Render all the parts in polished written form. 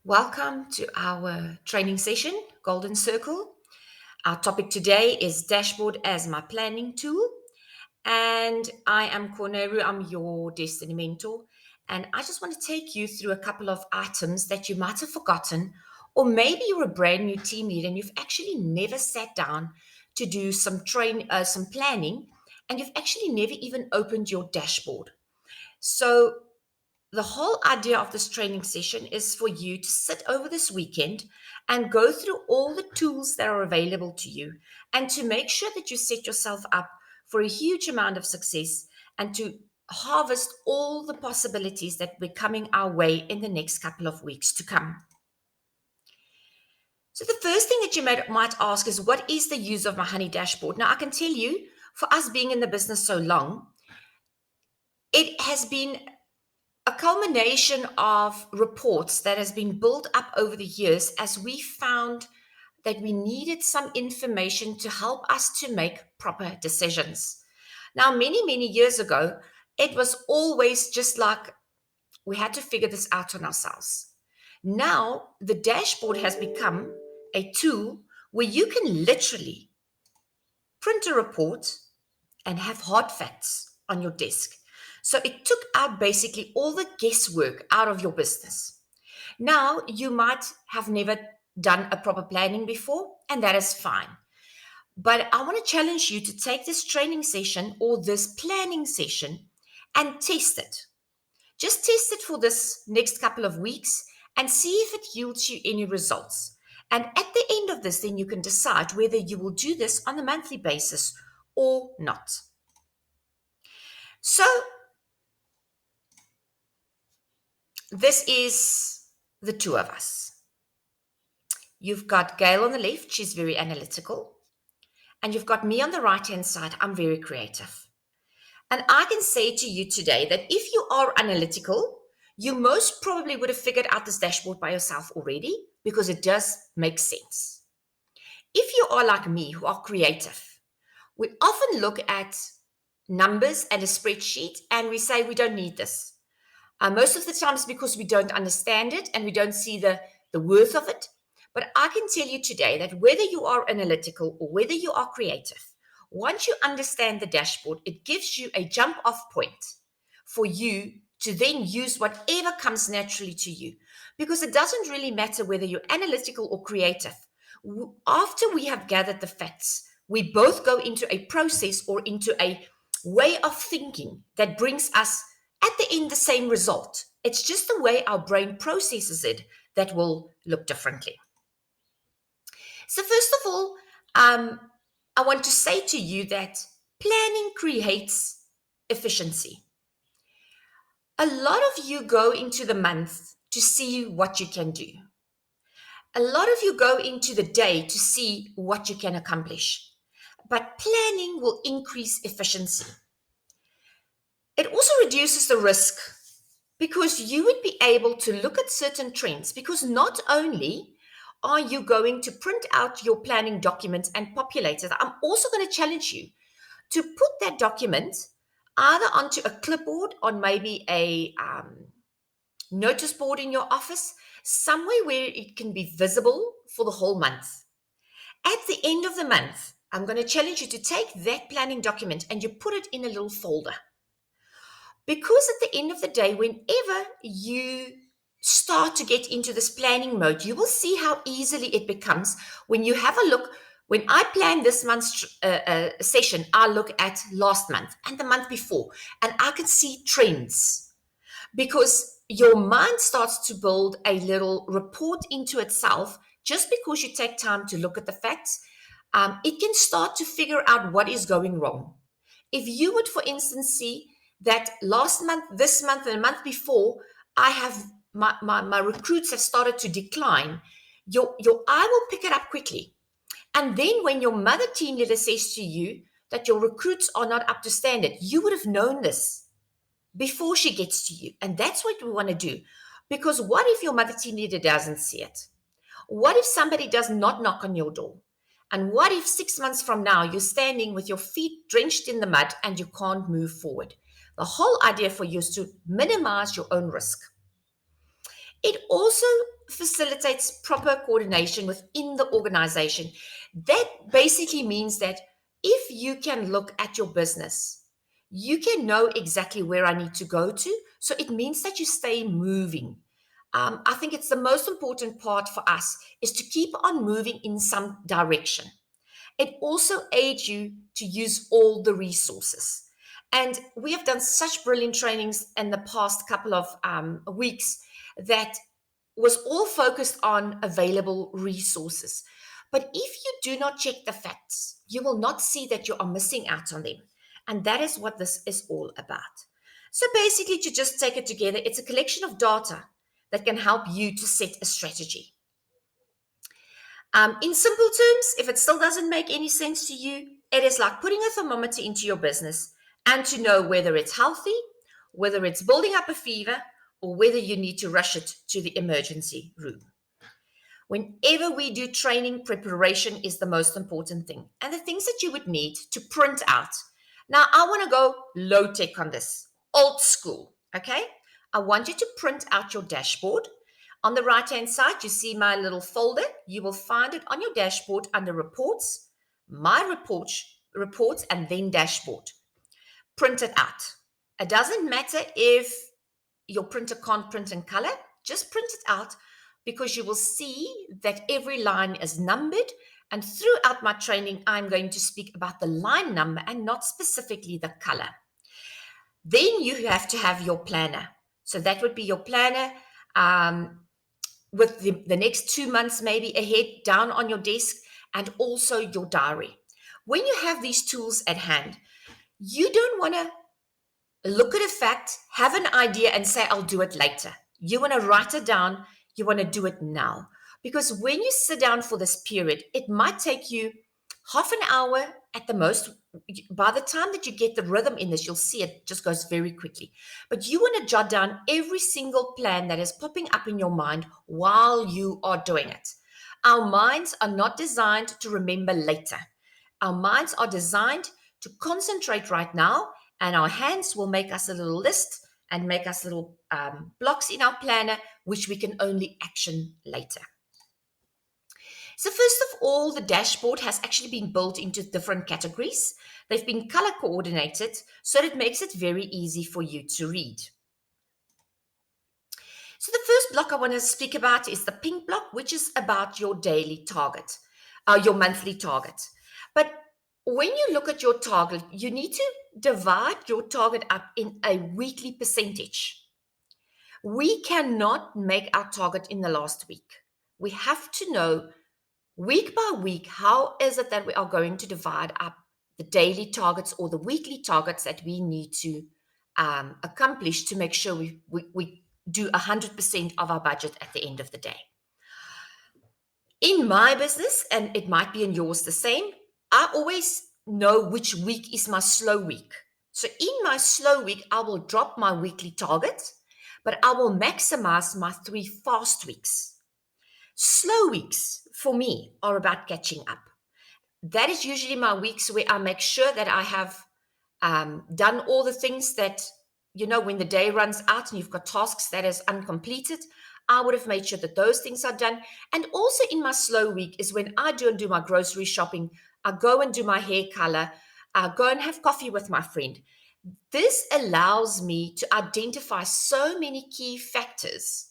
Welcome to our training session, Golden Circle. Our topic today is Dashboard as my planning tool. And I am Corneru, I'm your Destiny Mentor. And I just want to take you through a couple of items that you might have forgotten, or maybe you're a brand new team leader and you've actually never sat down to do some planning, and you've actually never even opened your dashboard. So the whole idea of this training session is for you to sit over this weekend and go through all the tools that are available to you and to make sure that you set yourself up for a huge amount of success and to harvest all the possibilities that will be coming our way in the next couple of weeks to come. So the first thing that you might ask is, what is the use of my honey dashboard? Now, I can tell you, for us being in the business so long, it has been a culmination of reports that has been built up over the years as we found that we needed some information to help us to make proper decisions. Now, many years ago, it was always just like we had to figure this out on ourselves. Now, the dashboard has become a tool where you can literally print a report and have hard facts on your desk. So it took out basically all the guesswork out of your business. Now, you might have never done a proper planning before, and that is fine. But I want to challenge you to take this training session or this planning session and test it. Just test it for this next couple of weeks and see if it yields you any results. And at the end of this, then you can decide whether you will do this on a monthly basis or not. So this is the two of us. You've got Gail on the left, she's very analytical. And you've got me on the right-hand side, I'm very creative. And I can say to you today that if you are analytical, you most probably would have figured out this dashboard by yourself already because it does make sense. If you are like me, who are creative, we often look at numbers and a spreadsheet and we say we don't need this. Most of the time it's because we don't understand it and we don't see the worth of it. But I can tell you today that whether you are analytical or whether you are creative, once you understand the dashboard, it gives you a jump off point for you to then use whatever comes naturally to you. Because it doesn't really matter whether you're analytical or creative. After we have gathered the facts, we both go into a process or into a way of thinking that brings us at the end the same result. It's just the way our brain processes it that will look differently. So first of all, I want to say to you that planning creates efficiency. A lot of you go into the month to see what you can do. A lot of you go into the day to see what you can accomplish. But planning will increase efficiency. It also reduces the risk because you would be able to look at certain trends, because not only are you going to print out your planning documents and populate it, I'm also going to challenge you to put that document either onto a clipboard on maybe a notice board in your office, somewhere where it can be visible for the whole month. At the end of the month, I'm going to challenge you to take that planning document and you put it in a little folder. Because at the end of the day, whenever you start to get into this planning mode, you will see how easily it becomes when you have a look. When I plan this month's session, I look at last month and the month before, and I can see trends because your mind starts to build a little report into itself. Just because you take time to look at the facts, it can start to figure out what is going wrong. If you would, for instance, see that last month, this month, and the month before, I have my recruits have started to decline, your eye will pick it up quickly. And then when your mother team leader says to you that your recruits are not up to standard, you would have known this before she gets to you. And that's what we want to do. Because what if your mother team leader doesn't see it? What if somebody does not knock on your door? And what if 6 months from now you're standing with your feet drenched in the mud and you can't move forward? The whole idea for you is to minimize your own risk. It also facilitates proper coordination within the organization. That basically means that if you can look at your business, you can know exactly where I need to go to. So it means that you stay moving. I think it's the most important part for us is to keep on moving in some direction. It also aids you to use all the resources. And we have done such brilliant trainings in the past couple of weeks that was all focused on available resources. But if you do not check the facts, you will not see that you are missing out on them. And that is what this is all about. So basically, to just take it together, it's a collection of data that can help you to set a strategy. In simple terms, if it still doesn't make any sense to you, it is like putting a thermometer into your business and to know whether it's healthy, whether it's building up a fever, or whether you need to rush it to the emergency room. Whenever we do training, preparation is the most important thing. And the things that you would need to print out. Now, I want to go low tech on this, old school, okay? I want you to print out your dashboard. On the right-hand side, you see my little folder. You will find it on your dashboard under reports, my reports, and then dashboard. Print it out. It doesn't matter if your printer can't print in color, just print it out because you will see that every line is numbered. And throughout my training, I'm going to speak about the line number and not specifically the color. Then you have to have your planner. So that would be your planner with the next 2 months maybe ahead down on your desk, and also your diary. When you have these tools at hand, you don't want to look at a fact, have an idea, and say, I'll do it later. You want to write it down. You want to do it now. Because when you sit down for this period, it might take you half an hour at the most. By the time that you get the rhythm in this, you'll see it just goes very quickly. But you want to jot down every single plan that is popping up in your mind while you are doing it. Our minds are not designed to remember later. Our minds are designed to concentrate right now, and our hands will make us a little list and make us little blocks in our planner, which we can only action later. So first of all, the dashboard has actually been built into different categories. They've been color coordinated, so it makes it very easy for you to read. So the first block I want to speak about is the pink block, which is about your daily target, your monthly target. But when you look at your target, you need to divide your target up in a weekly percentage. We cannot make our target in the last week. We have to know week by week, how is it that we are going to divide up the daily targets or the weekly targets that we need to accomplish to make sure we do 100% of our budget at the end of the day. In my business, and it might be in yours the same, I always know which week is my slow week. So in my slow week, I will drop my weekly target, but I will maximize my 3 fast weeks. Slow weeks for me are about catching up. That is usually my weeks where I make sure that I have done all the things that, when the day runs out and you've got tasks that is uncompleted, I would have made sure that those things are done. And also in my slow week is when I do my grocery shopping, I go and do my hair color, I go and have coffee with my friend. This allows me to identify so many key factors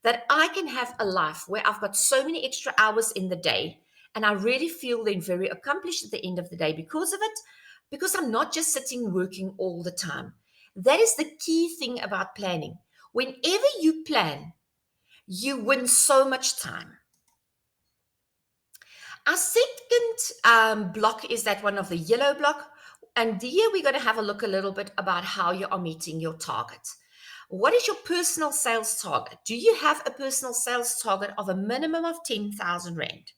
that I can have a life where I've got so many extra hours in the day, and I really feel then very accomplished at the end of the day because of it, because I'm not just sitting working all the time. That is the key thing about planning. Whenever you plan, you win so much time. Our second block is that one of the yellow block, and here we're going to have a look a little bit about how you are meeting your target. What is your personal sales target? Do you have a personal sales target of a minimum of 10,000 Rand?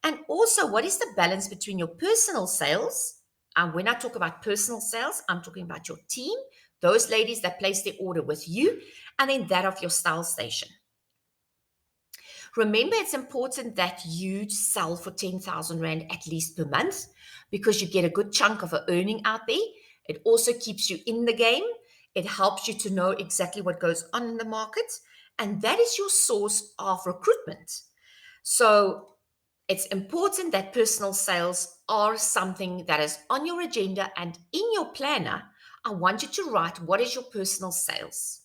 And also, what is the balance between your personal sales? And when I talk about personal sales, I'm talking about your team, those ladies that place their order with you, and then that of your style station. Remember, it's important that you sell for 10,000 Rand at least per month because you get a good chunk of earning out there. It also keeps you in the game. It helps you to know exactly what goes on in the market. And that is your source of recruitment. So it's important that personal sales are something that is on your agenda, and in your planner, I want you to write what is your personal sales.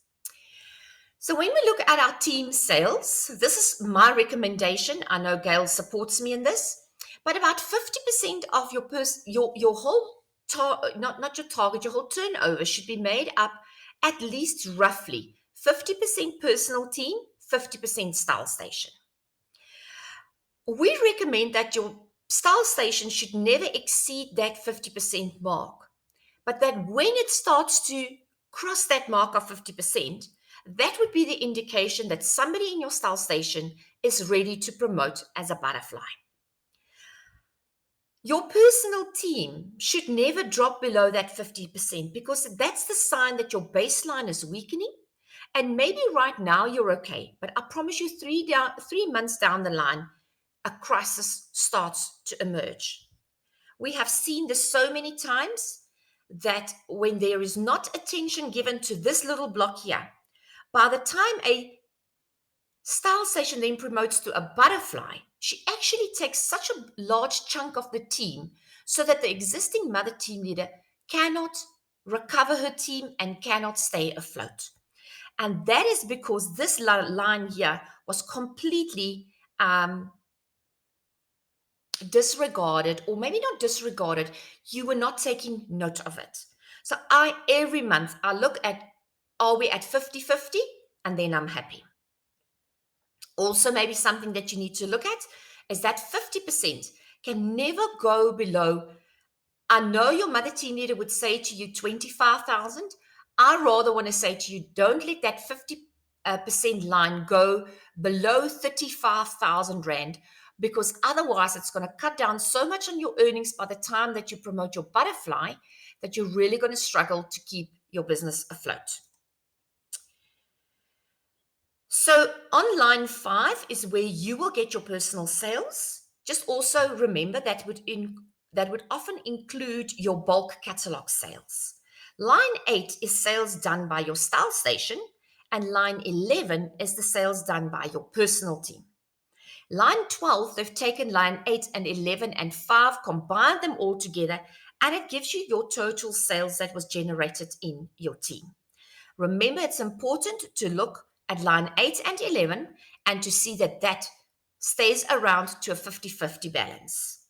So when we look at our team sales, this is my recommendation. I know Gail supports me in this, but about 50% of your whole not your target, your whole turnover should be made up at least roughly 50% personal team, 50% style station. We recommend that your style station should never exceed that 50% mark, but that when it starts to cross that mark of 50%, that would be the indication that somebody in your style station is ready to promote as a butterfly. Your personal team should never drop below that 50% because that's the sign that your baseline is weakening. And maybe right now you're okay, but I promise you 3 months down the line, a crisis starts to emerge. We have seen this so many times that when there is not attention given to this little block here, by the time a style station then promotes to a butterfly, she actually takes such a large chunk of the team so that the existing mother team leader cannot recover her team and cannot stay afloat. And that is because this line here was completely disregarded, or maybe not disregarded, you were not taking note of it. So every month I look at, are we at 50-50? And then I'm happy. Also, maybe something that you need to look at is that 50% can never go below. I know your mother team leader would say to you 25,000. I rather want to say to you, don't let that 50% line go below 35,000 Rand, because otherwise it's going to cut down so much on your earnings by the time that you promote your butterfly that you're really going to struggle to keep your business afloat. So on line 5 is where you will get your personal sales. Just also remember that would often include your bulk catalog sales. Line 8 is sales done by your style station, and line 11 is the sales done by your personal team. Line 12, they've taken line 8 and 11 and 5, combined them all together, and it gives you your total sales that was generated in your team. Remember, it's important to look at line 8 and 11 and to see that that stays around to a 50-50 balance.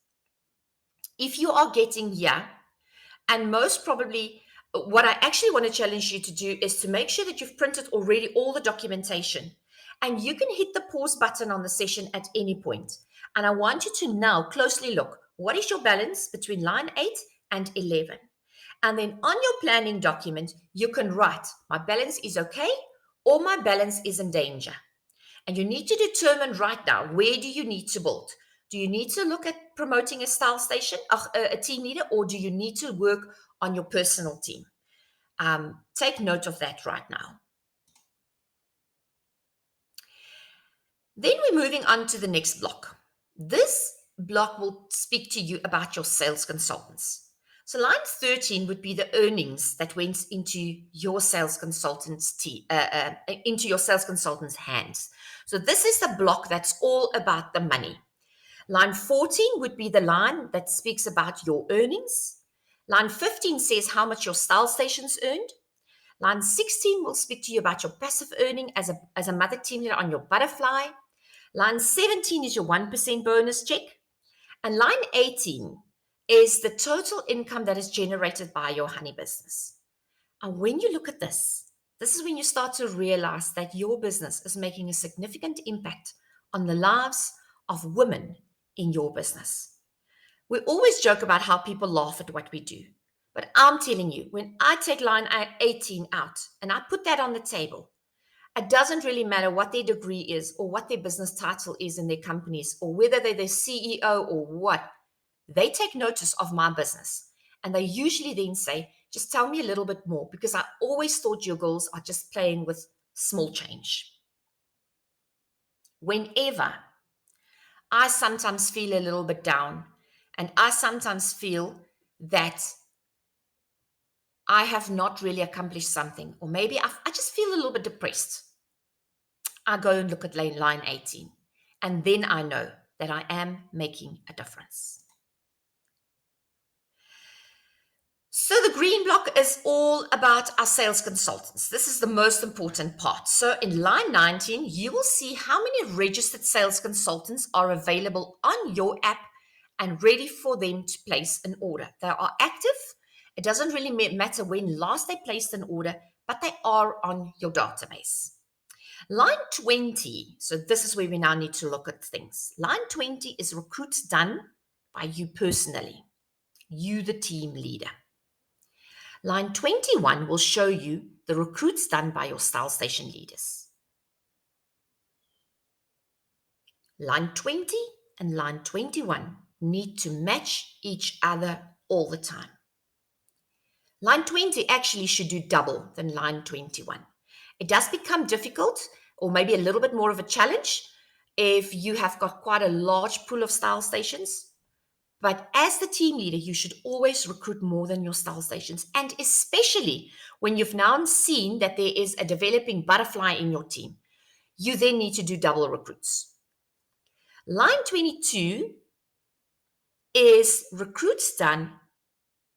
If you are getting here, and most probably what I actually want to challenge you to do is to make sure that you've printed already all the documentation, and you can hit the pause button on the session at any point. And I want you to now closely look, what is your balance between line 8 and 11? And then on your planning document, you can write, my balance is okay, or my balance is in danger. And you need to determine right now, where do you need to build? Do you need to look at promoting a style station, a team leader, or do you need to work on your personal team? Take note of that right now. Then we're moving on to the next block. This block will speak to you about your sales consultants. So line 13 would be the earnings that went into your sales consultant's hands. So this is the block that's all about the money. Line 14 would be the line that speaks about your earnings. Line 15 says how much your style stations earned. Line 16 will speak to you about your passive earning as a mother team leader on your butterfly. Line 17 is your 1% bonus check. And line 18 is the total income that is generated by your honey business. And when you look at this is when you start to realize that your business is making a significant impact on the lives of women in your business. We always joke about how people laugh at what we do. But I'm telling you, when I take line 18 out and I put that on the table, it doesn't really matter what their degree is or what their business title is in their companies or whether they're the CEO or what. They take notice of my business, and they usually then say, just tell me a little bit more, because I always thought your girls are just playing with small change. Whenever I sometimes feel a little bit down, and I sometimes feel that I have not really accomplished something, or maybe I just feel a little bit depressed, I go and look at line 18, and then I know that I am making a difference. So the green block is all about our sales consultants. This is the most important part. So in line 19, you will see how many registered sales consultants are available on your app and ready for them to place an order. They are active. It doesn't really matter when last they placed an order, but they are on your database. Line 20, so this is where we now need to look at things. Line 20 is recruits done by you personally, you the team leader. Line 21 will show you the recruits done by your style station leaders. Line 20 and line 21 need to match each other all the time. Line 20 actually should do double than line 21. It does become difficult or maybe a little bit more of a challenge if you have got quite a large pool of style stations. But as the team leader, you should always recruit more than your style stations. And especially when you've now seen that there is a developing butterfly in your team, you then need to do double recruits. Line 22 is recruits done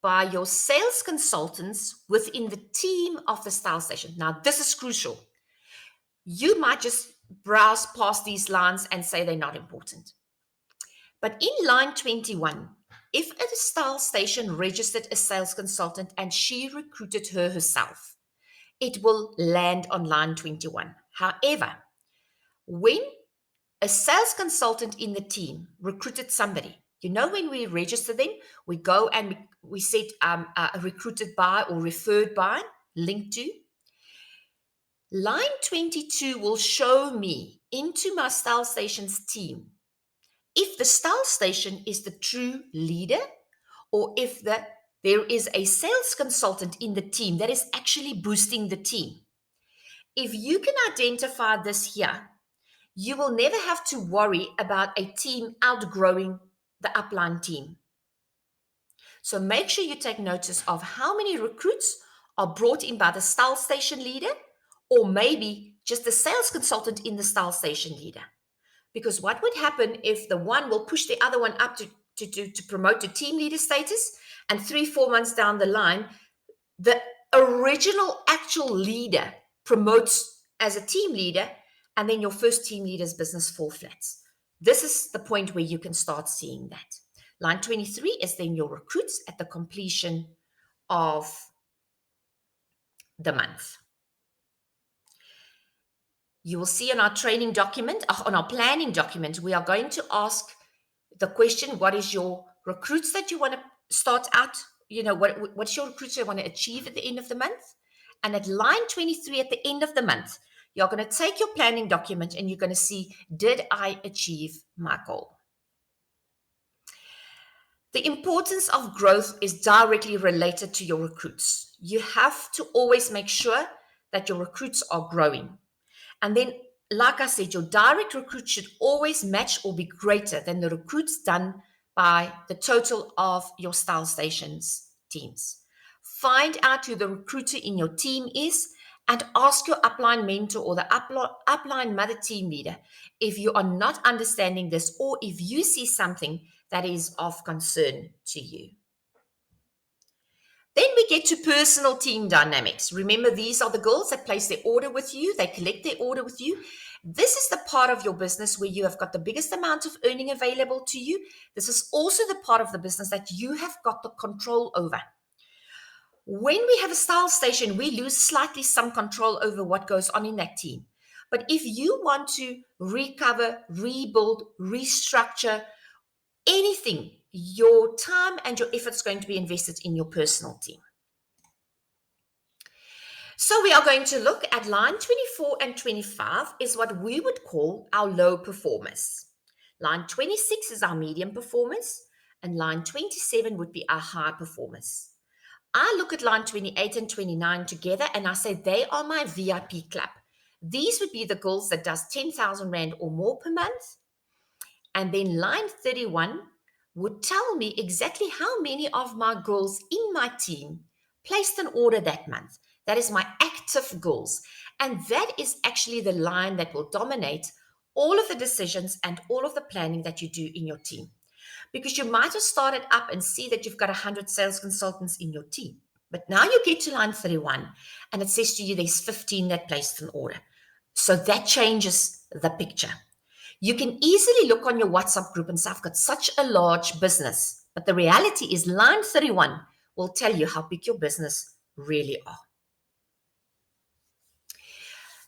by your sales consultants within the team of the style station. Now, this is crucial. You might just browse past these lines and say they're not important. But in line 21, if a style station registered a sales consultant and she recruited her herself, it will land on line 21. However, when a sales consultant in the team recruited somebody, when we register them, we go and we set recruited by or referred by, linked to. Line 22 will show me into my style station's team if the style station is the true leader or if there is a sales consultant in the team that is actually boosting the team. If you can identify this here, you will never have to worry about a team outgrowing the upline team. So make sure you take notice of how many recruits are brought in by the style station leader or maybe just the sales consultant in the style station leader. Because what would happen if the one will push the other one up to promote to team leader status, and 3-4 months down the line, the original actual leader promotes as a team leader, and then your first team leader's business falls flat. This is the point where you can start seeing that. Line 23 is then your recruits at the completion of the month. You will see on our training document, on our planning document, we are going to ask the question, what is your recruits that you want to start out? What's your recruits you want to achieve at the end of the month? And at line 23 at the end of the month, you're going to take your planning document and you're going to see, did I achieve my goal? The importance of growth is directly related to your recruits. You have to always make sure that your recruits are growing. And then, like I said, your direct recruits should always match or be greater than the recruits done by the total of your style stations teams. Find out who the recruiter in your team is and ask your upline mentor or the upline mother team leader if you are not understanding this or if you see something that is of concern to you. Then we get to personal team dynamics. Remember, these are the girls that place their order with you. They collect their order with you. This is the part of your business where you have got the biggest amount of earning available to you. This is also the part of the business that you have got the control over. When we have a style station, we lose slightly some control over what goes on in that team. But if you want to recover, rebuild, restructure, anything, your time and your effort is going to be invested in your personal team. So we are going to look at line 24 and 25 is what we would call our low performers. Line 26 is our medium performers, and line 27 would be our high performers. I look at line 28 and 29 together and I say they are my VIP club. These would be the girls that does 10,000 Rand or more per month. And then line 31 would tell me exactly how many of my girls in my team placed an order that month. That is my active girls. And that is actually the line that will dominate all of the decisions and all of the planning that you do in your team. Because you might have started up and see that you've got 100 sales consultants in your team. But now you get to line 31 and it says to you there's 15 that placed an order. So that changes the picture. You can easily look on your WhatsApp group and say, I've got such a large business. But the reality is line 31 will tell you how big your business really are.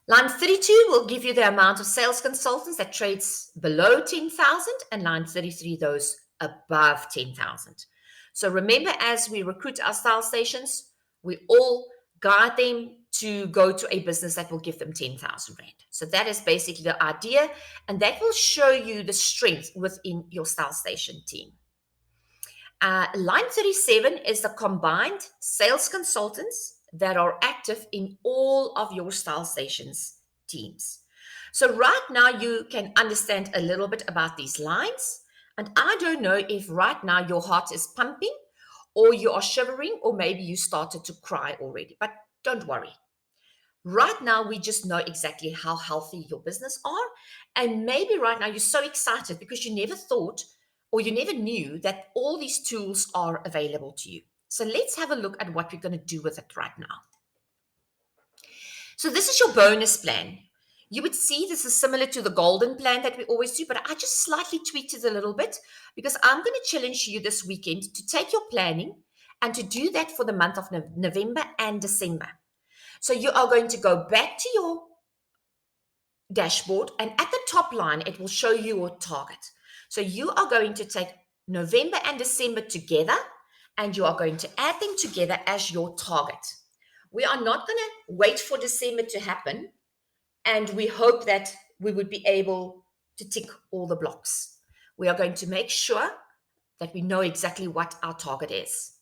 Line 32 will give you the amount of sales consultants that trades below 10,000 and line 33, those above 10,000. So remember, as we recruit our style stations, we all guide them to go to a business that will give them 10,000 Rand. So that is basically the idea, and that will show you the strength within your style station team. Line 37 is the combined sales consultants that are active in all of your style stations teams. So right now you can understand a little bit about these lines. And I don't know if right now your heart is pumping or you are shivering or maybe you started to cry already, but don't worry. Right now, we just know exactly how healthy your business are. And maybe right now you're so excited because you never thought or you never knew that all these tools are available to you. So let's have a look at what we're going to do with it right now. So this is your bonus plan. You would see this is similar to the golden plan that we always do, but I just slightly tweaked it a little bit because I'm going to challenge you this weekend to take your planning and to do that for the month of November and December. So you are going to go back to your dashboard, and at the top line, it will show you your target. So you are going to take November and December together, and you are going to add them together as your target. We are not going to wait for December to happen, and we hope that we would be able to tick all the blocks. We are going to make sure that we know exactly what our target is.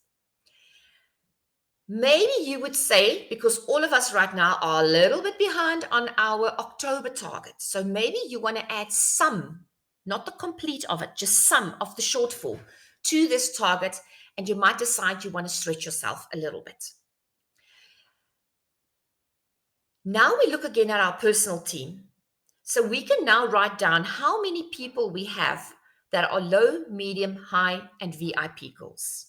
Maybe you would say, because all of us right now are a little bit behind on our October target. So maybe you want to add some, not the complete of it, just some of the shortfall to this target. And you might decide you want to stretch yourself a little bit. Now we look again at our personal team. So we can now write down how many people we have that are low, medium, high, and VIP goals.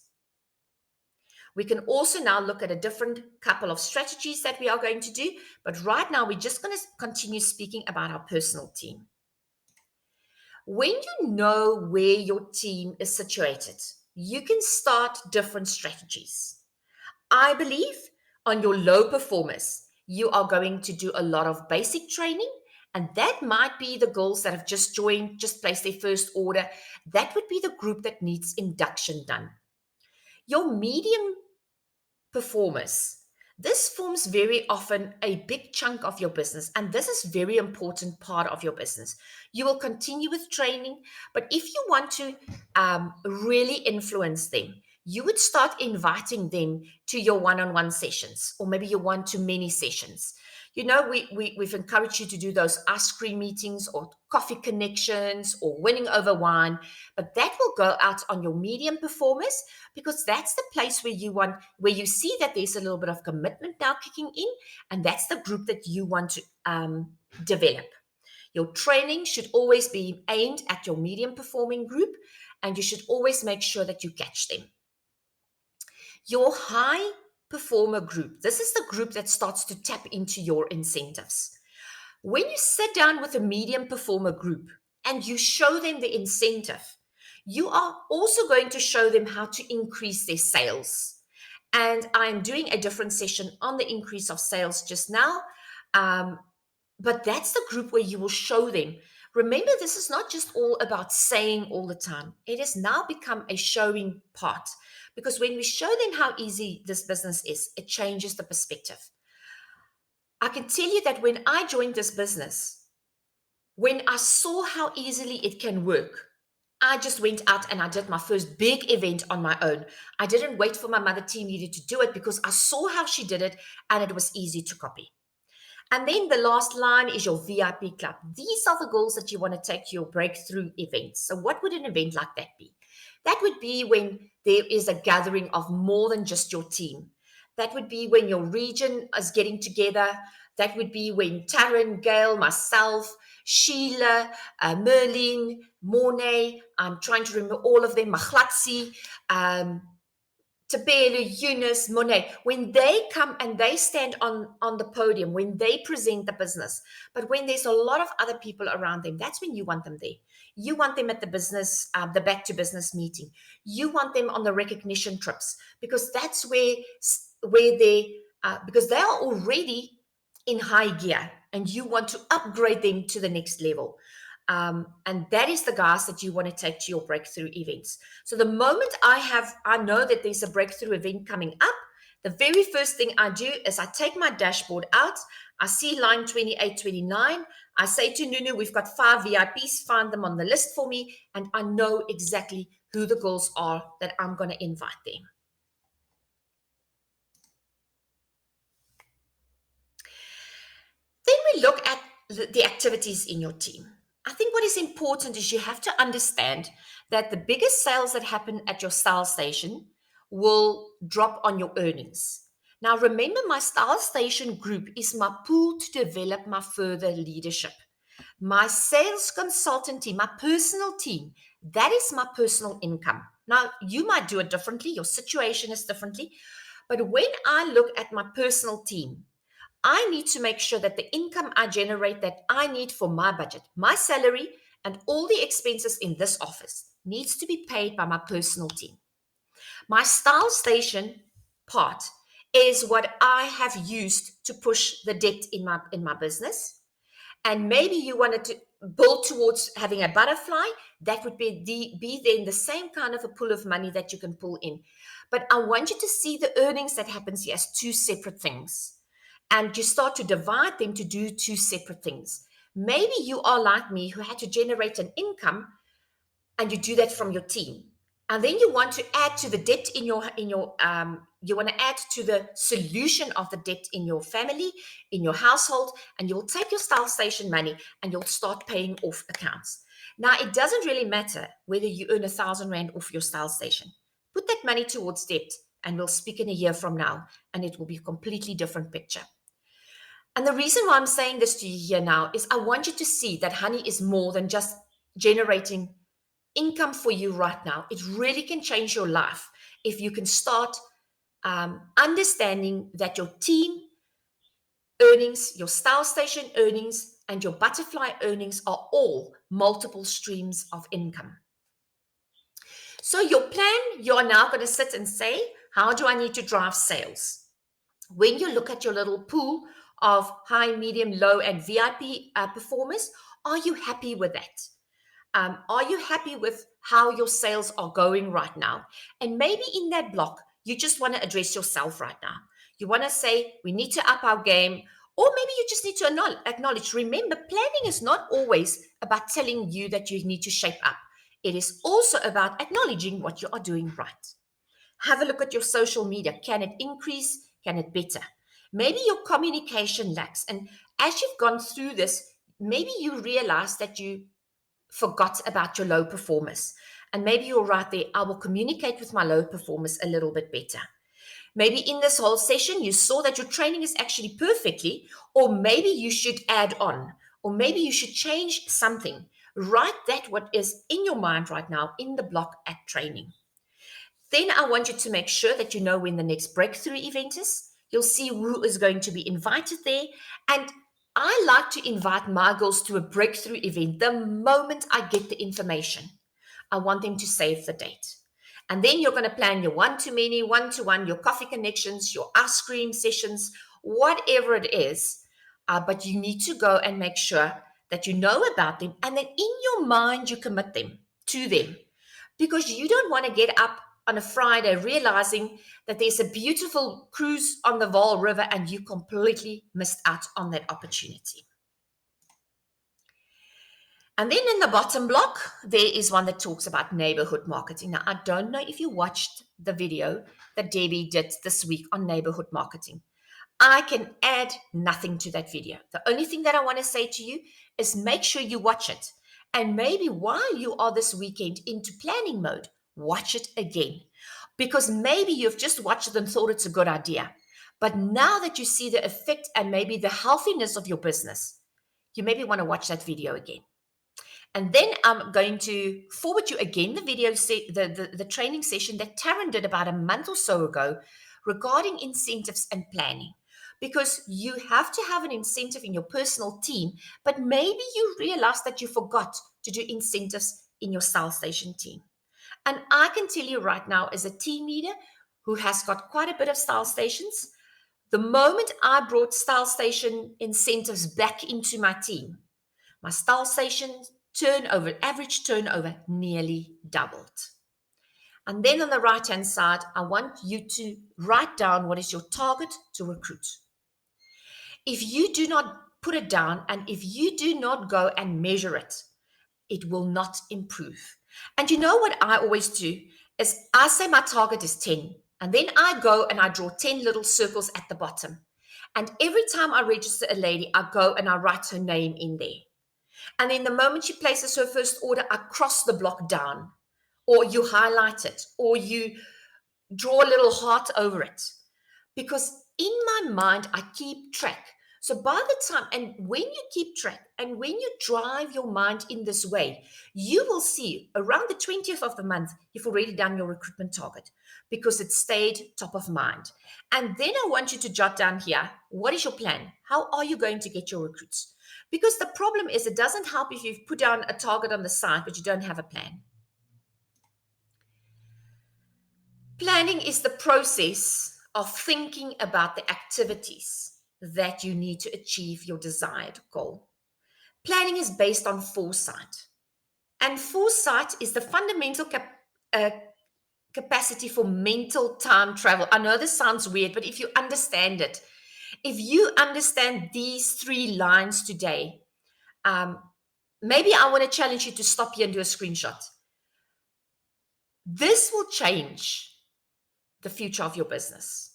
We can also now look at a different couple of strategies that we are going to do, but right now we're just going to continue speaking about our personal team. When you know where your team is situated, you can start different strategies. I believe on your low performers, you are going to do a lot of basic training, and that might be the girls that have just joined, just placed their first order. That would be the group that needs induction done. Your medium performers. This forms very often a big chunk of your business, and this is very important part of your business. You will continue with training, but if you want to really influence them, you would start inviting them to your one-on-one sessions or maybe your one-to-many sessions. You know, we've encouraged you to do those ice cream meetings or coffee connections or winning over wine, but that will go out on your medium performers because that's the place where you see that there's a little bit of commitment now kicking in, and that's the group that you want to develop. Your training should always be aimed at your medium performing group, and you should always make sure that you catch them. Your high performer group. This is the group that starts to tap into your incentives. When you sit down with a medium performer group and you show them the incentive, you are also going to show them how to increase their sales. And I'm doing a different session on the increase of sales just now. But that's the group where you will show them. Remember, this is not just all about saying all the time. It has now become a showing part. Because when we show them how easy this business is, it changes the perspective. I can tell you that when I joined this business, when I saw how easily it can work, I just went out and I did my first big event on my own. I didn't wait for my mother team leader to do it because I saw how she did it and it was easy to copy. And then the last line is your VIP club. These are the goals that you want to take to your breakthrough events. So what would an event like that be? That would be when there is a gathering of more than just your team. That would be when your region is getting together. That would be when Taryn, Gail, myself, Sheila, Merlin, Mornay, I'm trying to remember all of them, Mahlatsi, Tabelu, Eunice, Monet, when they come and they stand on the podium, when they present the business, but when there's a lot of other people around them, that's when you want them there. You want them at the business, the back to business meeting. You want them on the recognition trips, because that's where they, because they are already in high gear and you want to upgrade them to the next level. And that is the guys that you want to take to your breakthrough events. So the moment I know that there's a breakthrough event coming up, the very first thing I do is I take my dashboard out. I see line 28, 29. I say to Nunu, we've got 5 VIPs, find them on the list for me. And I know exactly who the girls are that I'm going to invite them. Then we look at the activities in your team. I think what is important is you have to understand that the biggest sales that happen at your sales station will drop on your earnings. Now, remember, my sales station group is my pool to develop my further leadership. My sales consultant team, my personal team, that is my personal income. Now, you might do it differently. Your situation is differently. But when I look at my personal team, I need to make sure that the income I generate that I need for my budget, my salary, and all the expenses in this office needs to be paid by my personal team. My style station part is what I have used to push the debt in my business. And maybe you wanted to build towards having a butterfly. That would be then the same kind of a pool of money that you can pull in. But I want you to see the earnings that happens here as 2 separate things. And you start to divide them to do 2 separate things. Maybe you are like me, who had to generate an income, and you do that from your team. And then you want to add to the debt in your you want to add to the solution of the debt in your family, in your household, and you'll take your style station money and you'll start paying off accounts. Now, it doesn't really matter whether you earn 1,000 Rand off your style station. Put that money towards debt, and we'll speak in a year from now, and it will be a completely different picture. And the reason why I'm saying this to you here now is I want you to see that honey is more than just generating income for you right now. It really can change your life if you can start understanding that your team earnings, your style station earnings, and your butterfly earnings are all multiple streams of income. So your plan, you are now going to sit and say, how do I need to drive sales? When you look at your little pool of high, medium, low, and VIP performers, are you happy with that? Are you happy with how your sales are going right now? And maybe in that block, you just want to address yourself right now. You want to say, we need to up our game. Or maybe you just need to acknowledge. Remember, planning is not always about telling you that you need to shape up. It is also about acknowledging what you are doing right. Have a look at your social media. Can it increase? Can it better? Maybe your communication lacks. And as you've gone through this, maybe you realize that you forgot about your low performers. And maybe you're right there. I will communicate with my low performers a little bit better. Maybe in this whole session, you saw that your training is actually perfectly, or maybe you should add on, or maybe you should change something. Write that what is in your mind right now in the block at training. Then I want you to make sure that you know when the next breakthrough event is. You'll see who is going to be invited there. And I like to invite my girls to a breakthrough event the moment I get the information. I want them to save the date. And then you're going to plan your one-to-many, one-to-one, your coffee connections, your ice cream sessions, whatever it is. But you need to go and make sure that you know about them. And then in your mind, you commit them to them. Because you don't want to get up on a Friday realizing that there's a beautiful cruise on the Vaal River and you completely missed out on that opportunity. And then in the bottom block, there is one that talks about neighborhood marketing. Now, I don't know if you watched the video that Debbie did this week on neighborhood marketing. I can add nothing to that video. The only thing that I want to say to you is make sure you watch it. And maybe while you are this weekend into planning mode, watch it again. Because maybe you've just watched it and thought it's a good idea. But now that you see the effect and maybe the healthiness of your business, you maybe want to watch that video again. And then I'm going to forward you again the video, the training session that Taryn did about a month or so ago regarding incentives and planning. Because you have to have an incentive in your personal team, but maybe you realize that you forgot to do incentives in your sales station team. And I can tell you right now, as a team leader who has got quite a bit of sales stations, the moment I brought sales station incentives back into my team, my sales station turnover, average turnover, nearly doubled. And then on the right-hand side, I want you to write down what is your target to recruit. If you do not put it down and if you do not go and measure it, it will not improve. And you know what I always do is I say my target is 10, and then I go and I draw 10 little circles at the bottom. And every time I register a lady, I go and I write her name in there. And then the moment she places her first order, I cross the block down, or you highlight it, or you draw a little heart over it. Because in my mind, I keep track. So by the time, and when you keep track, and when you drive your mind in this way, you will see around the 20th of the month, you've already done your recruitment target because it stayed top of mind. And then I want you to jot down here, what is your plan? How are you going to get your recruits? Because the problem is it doesn't help if you've put down a target on the side, but you don't have a plan. Planning is the process of thinking about the activities that you need to achieve your desired goal. Planning is based on foresight. And foresight is the fundamental capacity for mental time travel. I know this sounds weird, but if you understand it, if you understand these 3 lines today, maybe I want to challenge you to stop here and do a screenshot. This will change the future of your business.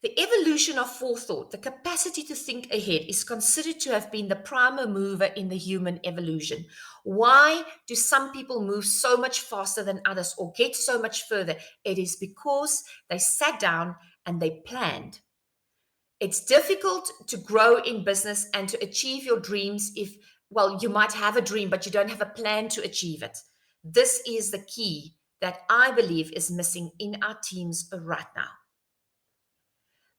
The evolution of forethought, the capacity to think ahead, is considered to have been the primer mover in the human evolution. Why do some people move so much faster than others or get so much further? It is because they sat down and they planned. It's difficult to grow in business and to achieve your dreams if, well, you might have a dream, but you don't have a plan to achieve it. This is the key that I believe is missing in our teams right now.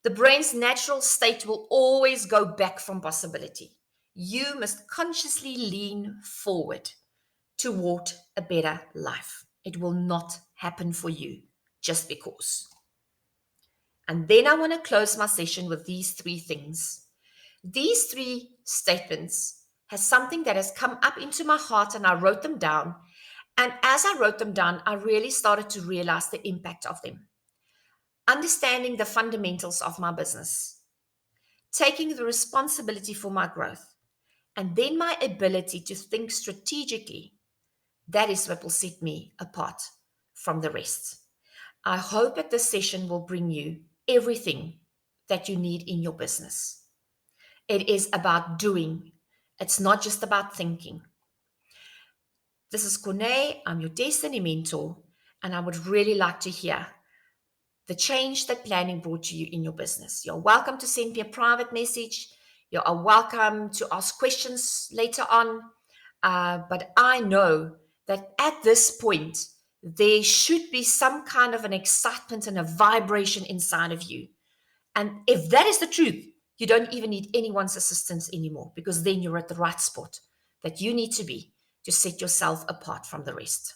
The brain's natural state will always go back from possibility. You must consciously lean forward toward a better life. It will not happen for you just because. And then I want to close my session with these 3 things. These 3 statements has something that has come up into my heart, and I wrote them down. And as I wrote them down, I really started to realize the impact of them. Understanding the fundamentals of my business, taking the responsibility for my growth, and then my ability to think strategically. That is what will set me apart from the rest. I hope that this session will bring you everything that you need in your business. It is about doing. It's not just about thinking. This is Corné. I'm your Destiny Mentor, and I would really like to hear the change that planning brought to you in your business. You're welcome to send me a private message. You are welcome to ask questions later on. But I know that at this point, there should be some kind of an excitement and a vibration inside of you. And if that is the truth, you don't even need anyone's assistance anymore, because then you're at the right spot that you need to be to set yourself apart from the rest.